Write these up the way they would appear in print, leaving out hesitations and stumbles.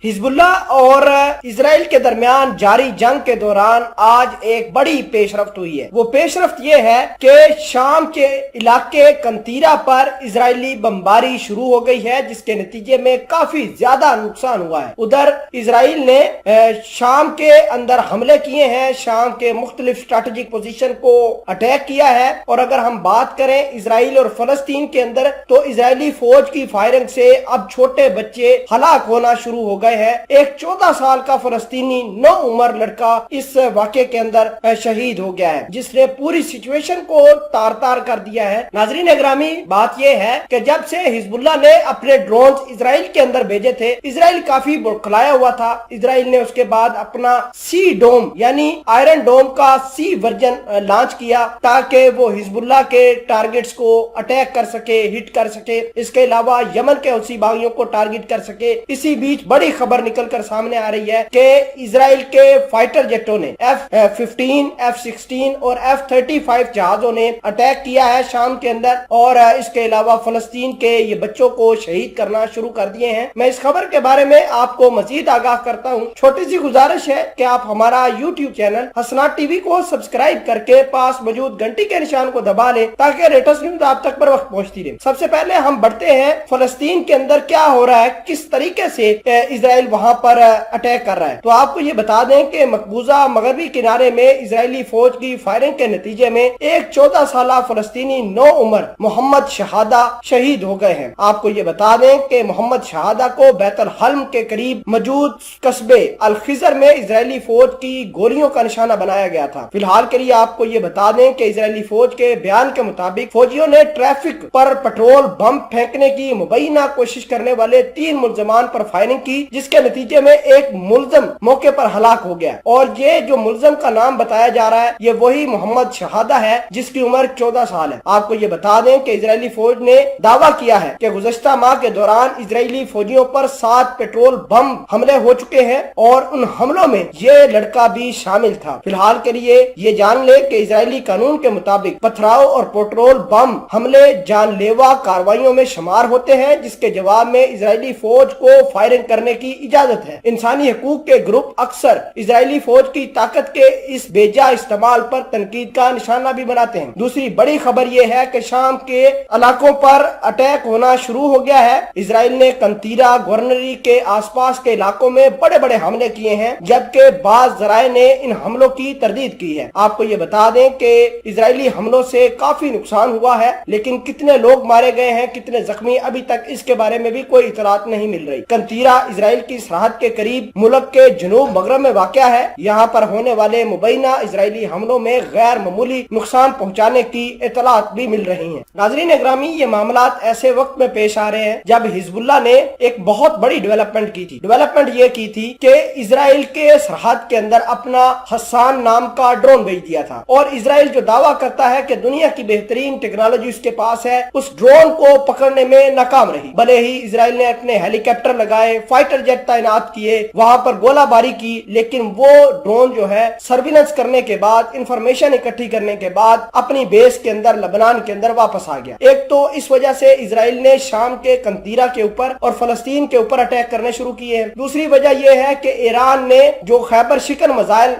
Hezbollah और Israel के दरमियान जारी जंग के दौरान आज एक बड़ी पेशरफ्त हुई है। वो पेशरफ्त ये है कि शाम के इलाके कंतीरा पर इजरायली बमबारी शुरू हो गई है, जिसके नतीजे में काफी ज्यादा नुकसान हुआ है। उधर इजराइल ने शाम के अंदर हमले किए हैं, शाम के मुख्तलिफ स्ट्रैटेजिक पोजीशन को अटैक किया है। और अगर हम बात करें इजराइल और फलस्तीन के अंदर, तो इजरायली फौज की फायरिंग से अब छोटे बच्चे हलाक होना शुरू हो गए हैं। एक 14 साल का फलस्तीनी नौ उम्र लड़का इस वाक़े के अंदर शहीद हो गया है, जिसने पूरी सिचुएशन को तार तार कर दिया है। नाज़रीन ग्रामी, बात यह है कि जब से हिजबुल्लाह ने अपने ड्रोन इजराइल के अंदर भेजे थे, इजराइल काफी बुड़खलाया हुआ था। इजराइल ने उसके बाद अपना सी डोम यानी आयरन डोम का सी वर्जन लॉन्च किया, ताकि वो हिजबुल्लाह के टारगेट्स को अटैक कर सके, हिट कर सके। इसके अलावा यमन के हुसी बागियों को टारगेट कर सके। इसी बीच बड़ी खबर निकलकर सामने आ रही है कि इजराइल के फाइटर जेटों ने F-15, F-16 और F-35 जहाजों ने अटैक किया है शाम के अंदर, और इसके अलावा फलस्तीन के ये बच्चों को शहीद करना शुरू कर दिए हैं। मैं इस खबर के बारे में आपको मजीद आगाह करता हूँ। छोटी सी गुजारिश है कि आप हमारा YouTube चैनल हसनात टीवी को सब्सक्राइब करके पास मौजूद घंटी के निशान को दबा लें, ताकि लेटेस्ट न्यूज आप तक पर वक्त पहुंचती रहे। सबसे पहले हम बढ़ते हैं फलस्तीन के अंदर क्या हो रहा है, किस तरीके से इजराइल वहां पर अटैक कर रहा है। तो आपको ये बता दें कि मकबूजा मगरबी किनारे में इजरायली फौज की फायरिंग के नतीजे में एक 14 साल फलस्तीनी नौ उम्र मोहम्मद शहादा शहीद हो गए हैं। आपको ये बता दें कि मोहम्मद शहादा को बैतुल हल्म के करीब मौजूद कस्बे अल खिजर में इजरायली फौज की गोलियों का निशाना बनाया गया था। फिलहाल के लिए आपको ये बता दें कि इजरायली फौज के बयान के मुताबिक फौजियों ने ट्रैफिक पर पेट्रोल बम फेंकने की मुबैना कोशिश करने वाले 3 मुल्जमान पर फायरिंग की, जिसके नतीजे में एक मुल्जम मौके पर हलाक हो गया। और ये जो मुल्जम का नाम बताया जा रहा है, ये वही मोहम्मद शहादा है, जिसकी उम्र 14 साल है। आपको ये बता दें कि इजरायली फौज ने दावा किया है कि गुज़श्ता माह के दौरान इजरायली फौजियों पर 7 पेट्रोल बम हमले हो चुके हैं, और उन हमलों में ये लड़का भी शामिल था। फिलहाल के लिए ये जान ले कि इजरायली कानून के मुताबिक पथराव और पेट्रोल बम हमले जानलेवा कार्रवाइयों में शुमार होते हैं, जिसके जवाब में इजरायली फौज को फायरिंग करने की इजाजत है। इंसानी हकूक के ग्रुप अक्सर इजरायली फौज की ताकत के इस बेजा इस्तेमाल पर तनकीद का निशाना भी बनाते हैं। दूसरी बड़ी खबर यह है कि शाम के इलाकों पर अटैक होना शुरू हो गया है। इजराइल ने कंतीरा गवर्नरी के आसपास के इलाकों में बड़े बड़े हमले किए हैं, जबकि बाज जराए ने इन हमलों की तरदीद की है। आपको ये बता दें कि इजरायली हमलों से काफी नुकसान हुआ है, लेकिन कितने लोग मारे गए हैं, कितने जख्मी, अभी तक इसके बारे में भी कोई इतलात नहीं मिल रही। कंतीरा इजराइल की सरहद के करीब मुल्क के जनूब मगरब में वाक़या है। यहाँ पर होने वाले मुबैना इजरायली हमलों में गैर मामूली नुकसान पहुँचाने की इतलात भी मिल रही है। नाज़रीन ग्रामी, ये मामला ऐसे वक्त में पेश आ रहे हैं जब हिजबुल्लाह ने एक बहुत बड़ी डेवलपमेंट की थी। डेवलपमेंट ये की थी कि इजराइल के सरहद के अंदर अपना हसान नाम का ड्रोन भेज दिया था, और इजराइल जो दावा करता है कि दुनिया की बेहतरीन टेक्नोलॉजी उसके पास है, उस ड्रोन को पकड़ने में नाकाम रही। भले ही इजराइल ने अपने हेलीकॉप्टर लगाए, फाइटर जेट तैनात किए, वहां पर गोलाबारी की, लेकिन वो ड्रोन जो है सर्विलेंस करने के बाद, इंफॉर्मेशन इकट्ठी करने के बाद अपनी बेस के अंदर लबनान के अंदर वापस आ गया। एक तो इस वजह से इजराइल ने शाम के कंतीरा के ऊपर और फलस्तीन के ऊपर अटैक करने शुरू किए हैं। दूसरी वजह यह है कि ईरान ने जो खैबर शिकन मिसाइल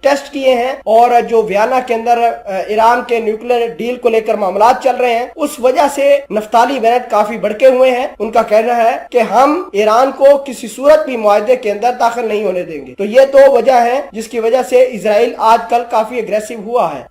टेस्ट किए हैं, और जो वियना के अंदर ईरान के न्यूक्लियर डील को लेकर मामला चल रहे हैं, उस वजह से नफ्ताली बेनेट काफी भड़के हुए हैं। उनका कहना है कि हम ईरान को किसी सूरत भी मुआहदे के अंदर दाखिल नहीं होने देंगे। तो ये दो वजह है जिसकी वजह से इजराइल आजकल काफी अग्रेसिव हुआ है।